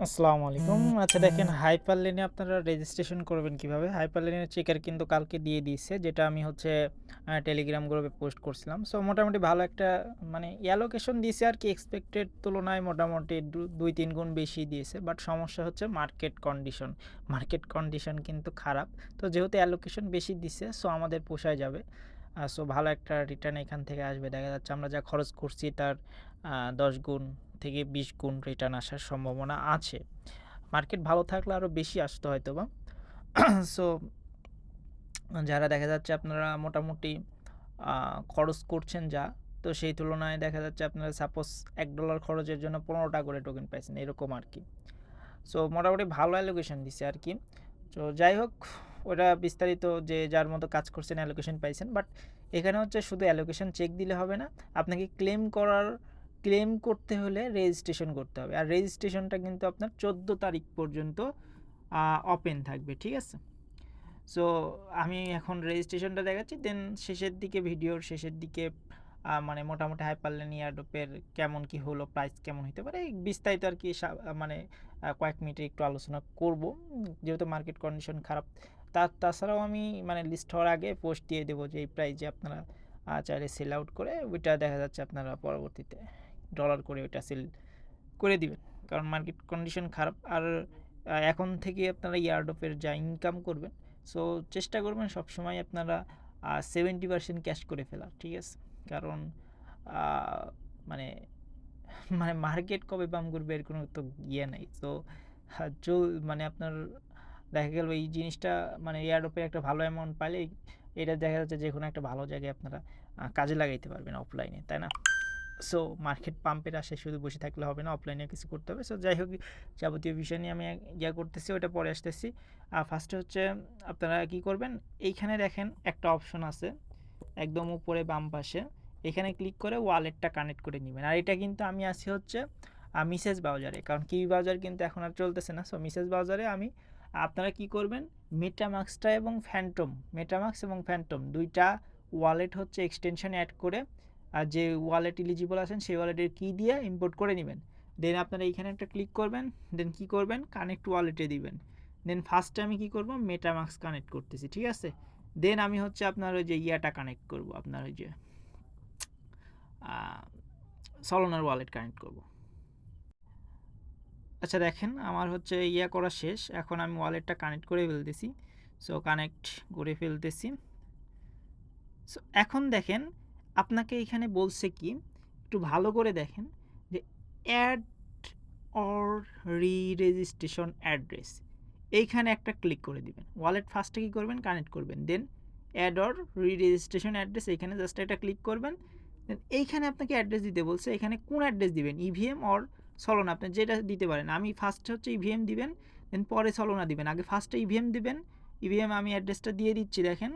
আসসালামু আলাইকুম। আচ্ছা দেখেন হাইপারলেনে আপনারা রেজিস্ট্রেশন করবেন কিভাবে? হাইপারলেনের চেকার কিন্তু কালকে দিয়ে দিয়েছে যেটা আমি হচ্ছে টেলিগ্রাম গ্রুপে পোস্ট করছিলাম। সো মোটামুটি ভালো একটা মানে অ্যালোকেশন দিয়েছে আরকি এক্সপেক্টেড তুলনায় মোটামুটি ২-৩ গুণ বেশি দিয়েছে। বাট সমস্যা হচ্ছে মার্কেট কন্ডিশন। মার্কেট কন্ডিশন কিন্তু খারাপ। তো যেহেতু অ্যালোকেশন বেশি দিছে সো আমাদের পোষায় যাবে। সো ভালো একটা রিটার্ন এখান থেকে আসবে। দেখা যাচ্ছে আমরা যা খরচ করছি তার ১০ গুণ থেকে ২০ গুণ রিটার্ন আসার সম্ভাবনা আছে। মার্কেট ভালো থাকলে আরও বেশি আসতো হয়তোবা। সো যারা দেখা যাচ্ছে আপনারা মোটামুটি খরচ করছেন যা, তো সেই তুলনায় দেখা যাচ্ছে আপনারা সাপোজ $১ খরচের জন্য ১৫ টা করে টোকেন পাইছেন এরকম আরকি। সো মোটামুটি ভালো অ্যালোকেশন দিছে আরকি। তো যাই হোক ওটা বিস্তারিত যে যার মতো কাজ করছেন অ্যালোকেশন পাইছেন। বাট এখানে হচ্ছে শুধু অ্যালোকেশন চেক দিলে হবে না। আপনাকে ক্লেম করতে হলে রেজিস্ট্রেশন করতে হবে। আর রেজিস্ট্রেশনটা কিন্তু আপনার ১৪ তারিখ পর্যন্ত ওপেন থাকবে। ঠিক আছে? সো আমি এখন রেজিস্ট্রেশনটা দেখাচ্ছি। দেন শেষের দিকে ভিডিওর শেষের দিকে মানে মোটামুটি হাইপারলেন এয়ারড্রপের কেমন কি হলো, প্রাইস কেমন হইতে পারে, এই বিস্তারিত আরকি মানে কয়েক মিনিটে একটু আলোচনা করব। যেহেতু মার্কেট কন্ডিশন খারাপ। তাছাড়াও আমি মানে লিস্ট হওয়ার আগে পোস্ট দিয়ে দেবো যে এই প্রাইজে আপনারা চাইলে সেল আউট করে ওইটা দেখা যাচ্ছে আপনারা পরবর্তীতে ডলার করে ওইটা সেল করে দিবেন। কারণ মার্কেট কন্ডিশন খারাপ। আর এখন থেকে আপনারা এয়ারড্রপের যা ইনকাম করবেন, সো চেষ্টা করবেন সবসময় আপনারা 70% ক্যাশ করে ফেলার। ঠিক আছে? কারণ আ মানে মানে মার্কেট কবে বাম করবে এর কোনো তো ইয়ে নাই। সো হা চো মানে আপনার দেখা গেল এই জিনিসটা মানে এয়ারড্রপের একটা ভালো অ্যামাউন্ট পাইলে এটা দেখা যাচ্ছে যেকোনো একটা ভালো জায়গায় আপনারা কাজে লাগাইতে পারবেন অফলাইনে, তাই না? সো মার্কেট পাম্পের আশায় শুধু বসে থাকলে হবে না, অফলাইনে কিছু করতে হবে। সো যাই হোক যাবতীয় বিষয় নিয়ে আমি করতেছি, ওটা পরে আসতেছি। ফার্স্টে হচ্ছে আপনারা কি করবেন, এইখানে দেখেন একটা অপশন আছে একদম উপরে বাম পাশে, এখানে ক্লিক করে ওয়ালেটটা কানেক্ট করে নেবেন। আর এটা কিন্তু আমি আছি হচ্ছে মিসেস ব্রাউজারে, কারণ কিউই ব্রাউজার কিন্তু এখন আর চলতেছে না। সো মিসেস ব্রাউজারে আমি আপনারা কি করবেন, মেটামাক্সটা এবং ফ্যান্টম, মেটামাক্স এবং ফ্যান্টম দুইটা ওয়ালেট হচ্ছে এক্সটেনশন অ্যাড করে আর যে ওয়ালেট এলিজিবল আছেন সেই ওয়ালেটের কি দিয়ে ইম্পোর্ট করে নেবেন। দেন আপনারা এইখানে একটা ক্লিক করবেন, দেন কি করবেন, কানেক্ট ওয়ালেটে দিবেন। দেন ফার্স্টে আমি কি করব, মেটামাক্স কানেক্ট করতেছি। ঠিক আছে? দেন আমি হচ্ছে আপনার ওই যে ইয়াটা কানেক্ট করব, আপনার ওই যে সলোনার ওয়ালেট কানেক্ট করব। আচ্ছা দেখেন আমার হচ্ছে করা শেষ, এখন আমি ওয়ালেটটা কানেক্ট করে ফেলতেছি। সো কানেক্ট করে ফেলতেছি। সো এখন দেখেন আপনাকে এখানে বলছে কি, একটু ভালো করে দেখেন যে অ্যাড অর রেজিস্ট্রেশন অ্যাড্রেস, এইখানে একটা ক্লিক করে দিবেন। ওয়ালেট ফার্স্টে কী করবেন, কানেক্ট করবেন। দেন অ্যাড অর রেজিস্ট্রেশন অ্যাড্রেস, এইখানে জাস্ট একটা ক্লিক করবেন। দেন এইখানে আপনাকে অ্যাড্রেস দিতে বলছে, এখানে কোন অ্যাড্রেস দিবেন, ইভিএম অর সলোনা, আপনি যেটা দিতে পারেন। আমি ফার্স্টে হচ্ছে ইভিএম দিবেন, দেন পরে সলোনা দিবেন। আগে ফার্স্টে ইভিএম দিবেন। ইভিএম আমি অ্যাড্রেসটা দিয়ে দিচ্ছি, দেখেন।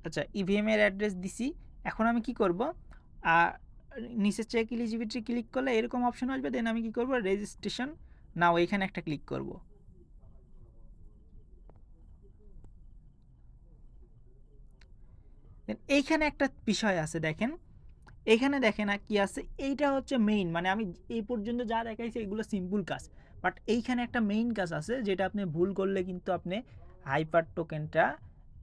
আচ্ছা ইভিএম এর অ্যাড্রেস দিছি। এখন আমি কি করব, নিচে চেক এলিজিবিলিটি ক্লিক করলে এরকম অপশন আসবে। দেন আমি কি করব, রেজিস্ট্রেশন নাও এখানে একটা ক্লিক করব। দেন এইখানে একটা বিষয় আছে দেখেন, এইখানে দেখেন কি আছে, এইটা হচ্ছে মেইন, মানে আমি এই পর্যন্ত যা দেখাইছি এগুলো সিম্পল কাজ। বাট এইখানে একটা মেইন কাজ আছে যেটা আপনি ভুল করলে কিন্তু আপনি হাইপার টোকেনটা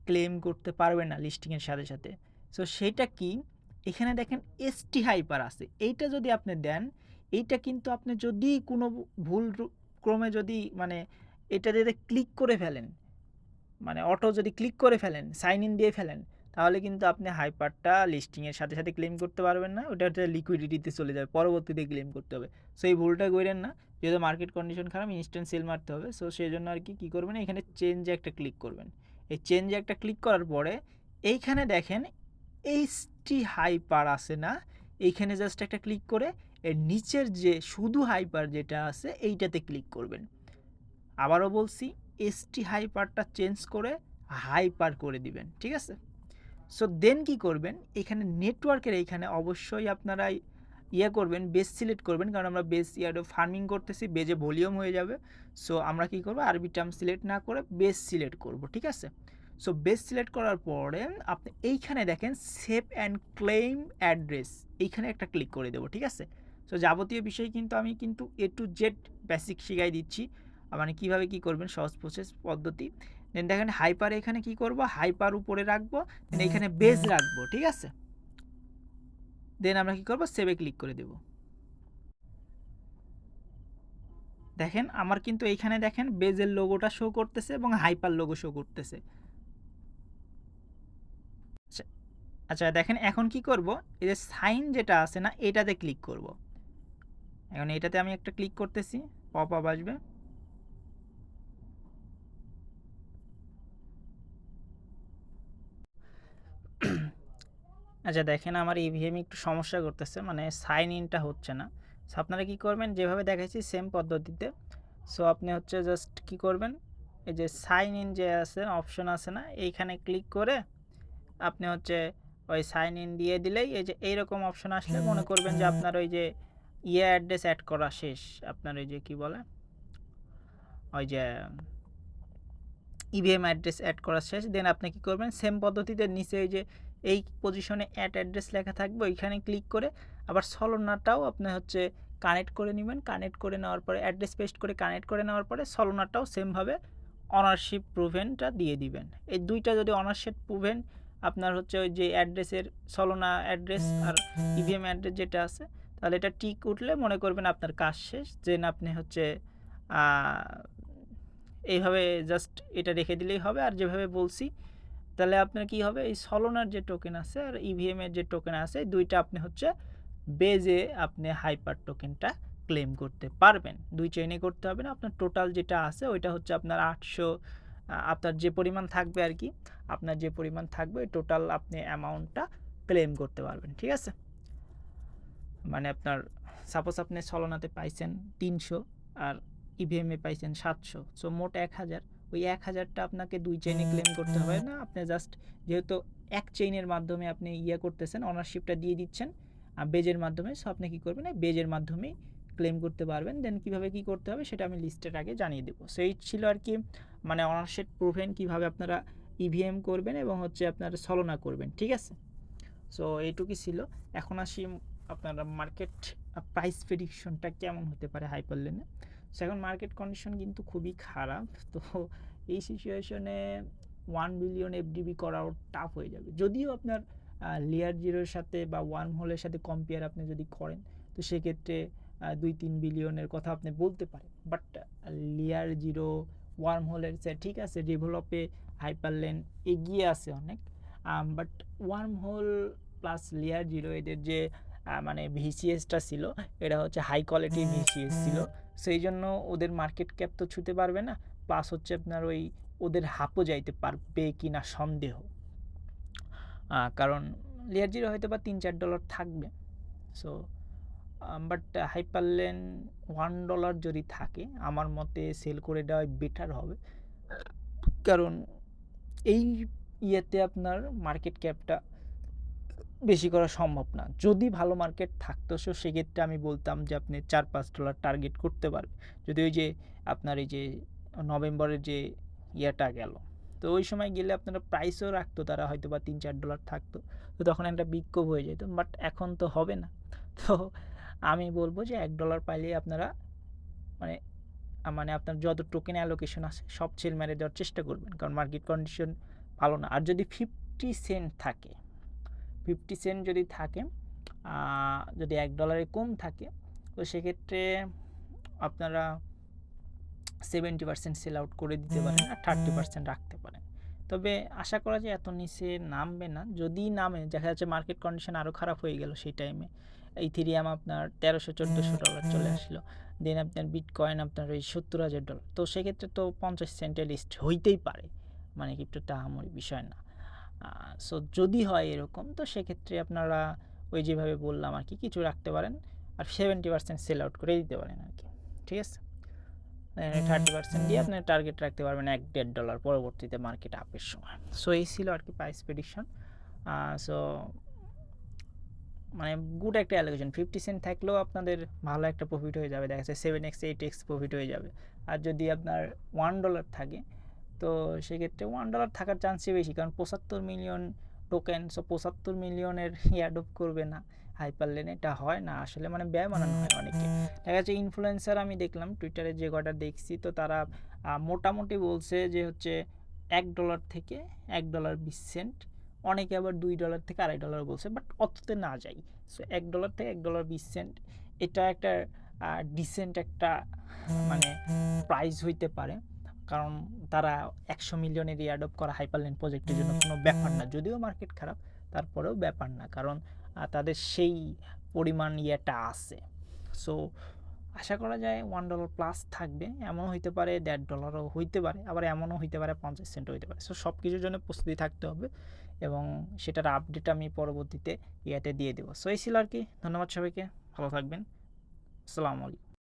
ক্লেম করতে পারবেন না লিস্টিংয়ের সাথে সাথে। সো সেটা কি, এখানে দেখেন এসটি হাইপার আছে, এইটা যদি আপনি দেন, এইটা কিন্তু আপনি যদি কোনো ভুল ক্রমে যদি মানে এটা যদি ক্লিক করে ফেলেন, মানে অটো যদি ক্লিক করে ফেলেন, সাইন ইন দিয়ে ফেলেন, তাহলে কিন্তু আপনি হাইপারটা লিস্টিংয়ের সাথে সাথে ক্লেম করতে পারবেন না, ওটা হচ্ছে লিকুইডিটিতে চলে যাবে, পরবর্তীতে ক্লেম করতে হবে। সো এই ভুলটা করেন না, যেহেতু মার্কেট কন্ডিশন খারাপ ইনস্ট্যান্ট সেল মারতে হবে। সো সেই জন্য আর কি কী করবেন, এখানে চেঞ্জে একটা ক্লিক করবেন। এই চেঞ্জে একটা ক্লিক করার পরে এইখানে দেখেন এইচটি হাইপার আছে না, এইখানে জাস্ট একটা ক্লিক করে এর নিচের যে শুধু হাইপার যেটা আছে এইটাতে ক্লিক করবেন। আবারও বলছি, এসটি হাইপারটা চেঞ্জ করে হাইপার করে দিবেন। ঠিক আছে? সো দেন কি করবেন, এখানে নেটওয়ার্কের এইখানে অবশ্যই আপনারা করবেন, বেস সিলেক্ট করবেন, কারণ আমরা বেস ফার্মিং করতেছি, বেজে ভলিউম হয়ে যাবে। সো আমরা কি করব, আরবি টার্ম সিলেক্ট না করে বেস সিলেক্ট করব। ঠিক আছে? সো বেস সিলেক্ট করার পরে আপনি এইখানে দেখেন সেভ অ্যান্ড ক্লেম অ্যাড্রেস, এইখানে একটা ক্লিক করে দেবো। ঠিক আছে? সো যাবতীয় বিষয় কিন্তু আমি কিন্তু A to Z বেসিক শিখাই দিচ্ছি, মানে কীভাবে কী করবেন, সহজ প্রসেস পদ্ধতি। দেন দেখেন হাইপার এখানে কী করব, হাইপার উপরে রাখবো, দেন এখানে বেজ রাখবো, ঠিক আছে। দেন আমরা কী করব, সেভে ক্লিক করে দেব। দেখেন আমার কিন্তু এইখানে দেখেন বেজের লোগোটা শো করতেছে এবং হাইপার লোগো শো করতেছে। আচ্ছা আচ্ছা দেখেন এখন কি করব, এই যে সাইন যেটা আছে না, এটাতে ক্লিক করব। এখন এটাতে আমি একটা ক্লিক করতেছি, পপ আপ আসবে। আচ্ছা দেখেন আমার ইভিএম একটু সমস্যা করতেছে, মানে সাইন ইনটা হচ্ছে না। সো আপনারা কী করবেন, যেভাবে দেখাইছি সেম পদ্ধতিতে। সো আপনি হচ্ছে জাস্ট কী করবেন, এই যে সাইন ইন যে আছে অপশন আছে না, এইখানে ক্লিক করে আপনি হচ্ছে ওই সাইন ইন দিয়ে দিলেই এই যে এইরকম অপশন আসলে মনে করবেন যে আপনার ওই যে অ্যাড্রেস অ্যাড করা শেষ। আপনার ওই যে কী বলে, ওই যে ইভিএম অ্যাড্রেস অ্যাড করা শেষ। দেন আপনি কী করবেন, সেম পদ্ধতিতে নিচে এই যে এই পজিশনে অ্যাড অ্যাড্রেস লেখা থাকবে, ওইখানে ক্লিক করে আবার সলোনাটাও আপনি হচ্ছে কানেক্ট করে নেবেন। কানেক্ট করে নেওয়ার পরে অ্যাড্রেস পেস্ট করে কানেক্ট করে নেওয়ার পরে সলোনাটাও সেমভাবে অনারশিপ প্রুভেনটা দিয়ে দিবেন। এই দুইটা যদি অনারশিপ প্রুভেন আপনার হচ্ছে ওই যে অ্যাড্রেসের সলোনা অ্যাড্রেস আর ইভিএম অ্যাড্রেস যেটা আছে, তাহলে এটা টিক উঠলে মনে করবেন আপনার কাজ শেষ। দেন আপনি হচ্ছে এইভাবে জাস্ট এটা রেখে দিলেই হবে। আর যেভাবে বলছি তাহলে আপনার কি হবে, এই সলোনার যে টোকেন আছে আর ইভিএম এর যে টোকেন আছে, দুইটা আপনি হচ্ছে বেজে আপনি হাইপার টোকেনটা ক্লেম করতে পারবেন। দুই চেইনে করতে হবে না, আপনার টোটাল যেটা আছে ওইটা হচ্ছে আপনার 800, আপনার যে পরিমাণ থাকবে আর কি, আপনার যে পরিমাণ থাকবে ওই টোটাল আপনি অ্যামাউন্টটা ক্লেম করতে পারবেন, ঠিক আছে। মানে আপনার সাপোজ আপনি সলোনাতে পাইছেন 300 আর ইভিএমে পাইছেন 700, সো মোট 1000। ওই 1000টা আপনাকে দুই চেইনে ক্লেম করতে হবে না। আপনি জাস্ট যেহেতু এক চেইনের মাধ্যমে আপনি করতেছেন, অনারশিপটা দিয়ে দিচ্ছেন বেজের মাধ্যমে, সো আপনি কী করবেন, এই বেজের মাধ্যমেই ক্লেম করতে পারবেন। দেন কীভাবে কী করতে হবে সেটা আমি লিস্টের আগে জানিয়ে দেবো। সো এই ছিল আর কি, মানে অনারশিপ প্রুভেন কীভাবে আপনারা ইভিএম করবেন এবং হচ্ছে আপনারা সলোনা করবেন, ঠিক আছে। সো এইটুকুই ছিল। এখন আসি আপনারা মার্কেট প্রাইস প্রেডিকশনটা কেমন হতে পারে হাইপারলেনে। সো এখন মার্কেট কন্ডিশন কিন্তু খুবই খারাপ। তো এই সিচুয়েশনে 1 বিলিয়ন এফডিবি করাও টাফ হয়ে যাবে। যদিও আপনার লেয়ার জিরোর সাথে বা ওয়ার্ম হোলের সাথে কম্পেয়ার আপনি যদি করেন, তো সেক্ষেত্রে 2-3 বিলিয়নের কথা আপনি বলতে পারেন। বাট লেয়ার জিরো ওয়ার্ম হোলের চেয়ে ঠিক আছে, ডেভেলপে হাইপারলেন এগিয়ে আছে অনেক। But worm hole plus layer zero এদের যে মানে ভিসিএসটা ছিল, এটা হচ্ছে হাই কোয়ালিটির ভিসিএস ছিল। সেই জন্য ওদের মার্কেট ক্যাপ তো ছুতে পারবে না, প্লাস হচ্ছে আপনার ওই ওদের হাপও যাইতে পারবে কি না সন্দেহ। কারণ লেয়ার জিরো হয়তো বা $3-4 থাকবে। সো বাট হাইপারলেন $1 যদি থাকে, আমার মতে সেল করে দেওয়াই বেটার হবে। কারণ এই ইয়েতে আপনার মার্কেট ক্যাপটা বেশি করা সম্ভব না। যদি ভালো মার্কেট থাকতো, সো সেক্ষেত্রে আমি বলতাম যে আপনি $4-5 টার্গেট করতে পারবেন। যদি ওই যে আপনার এই যে নভেম্বরের যে ইয়েটা গেল, তো ওই সময় গেলে আপনারা প্রাইসও রাখতো তারা, হয়তো বা $3-4 থাকতো, তো তখন একটা বিক্ষোভ হয়ে যেত। বাট এখন তো হবে না। তো আমি বলবো যে $1 পাইলেই আপনারা মানে মানে আপনার যত টোকেন অ্যালোকেশন আছে সব সেল মেরে দেওয়ার চেষ্টা করবেন, কারণ মার্কেট কন্ডিশন ভালো না। আর যদি 50 সেন্ট থাকে, 50 সেন্ট যদি থাকে, যদি $1 কম থাকে, তো সেক্ষেত্রে আপনারা 70% সেল আউট করে দিতে পারেন আর 30% রাখতে পারেন। তবে আশা করা যায় এত নিচে নামবে না। যদি নামে, দেখা যাচ্ছে মার্কেট কন্ডিশন আরও খারাপ হয়ে গেল, সেই টাইমে ইথেরিয়াম আপনার $1300-1400 চলে আসলো, দেন আপনার বিটকয়েন আপনার ওই $70,000, তো সেক্ষেত্রে তো 50 সেন্টের লিস্ট হইতেই পারে, মানে ক্রিপ্টোটা আহামরি বিষয় না। সো যদি হয় এরকম, তো সেক্ষেত্রে আপনারা ওই যেভাবে বললাম আর কি কিছু রাখতে পারেন আর 70% সেল আউট করে দিতে পারেন আর কি, ঠিক আছে। 30% দিয়ে আপনি টার্গেট রাখতে পারবেন $1-1.5 পরবর্তীতে মার্কেট আপের সময়। সো এই ছিল আর কি প্রাইস প্রেডিকশন। সো মানে গুড একটা অ্যালোকেশন, 50 সেন্ট থাকলেও আপনাদের ভালো একটা প্রফিট হয়ে যাবে, দেখা যাচ্ছে 7x 8x প্রফিট হয়ে যাবে। আর যদি আপনার $1 থাকে, তো সেক্ষেত্রে $1 থাকার চান্সই বেশি, কারণ 75 মিলিয়ন টোকেন, সো 75 মিলিয়নের অ্যাডপ্ট করবে না। হাইপারলেন এটা হয় না আসলে, মানে ব্যয় বানানো হয় অনেকে। দেখা যাচ্ছে ইনফ্লুয়েন্সার আমি দেখলাম টুইটারে যে কটা দেখছি, তো তারা মোটামুটি বলছে যে হচ্ছে $1 থেকে $1.20, অনেকে আবার $2 থেকে $2.50 বলছে, বাট অততে না যাই। সো $1 থেকে $1.20 এটা একটা ডিসেন্ট একটা মানে প্রাইস হইতে পারে, কারণ তারা 100 মিলিয়নের অ্যাডপ্ট করা হাইপারলেন প্রজেক্টের জন্য কোনো ব্যাপার না, যদিও মার্কেট খারাপ তারপরেও ব্যাপার না, কারণ তাদের সেই পরিমাণ ইয়েটা আছে। সো আশা করা যায় $1 প্লাস থাকবে, এমনও হইতে পারে $1.50 হইতে পারে, আবার এমনও হইতে পারে 50 সেন্ট হইতে পারে। সো সব কিছুর জন্য প্রস্তুতি থাকতে হবে, এবং সেটার আপডেট আমি পরবর্তীতে ইয়েতে দিয়ে দেবো। সো এই ছিল আর কি। ধন্যবাদ সবাইকে, ভালো থাকবেন। আসসালামু আলাইকুম।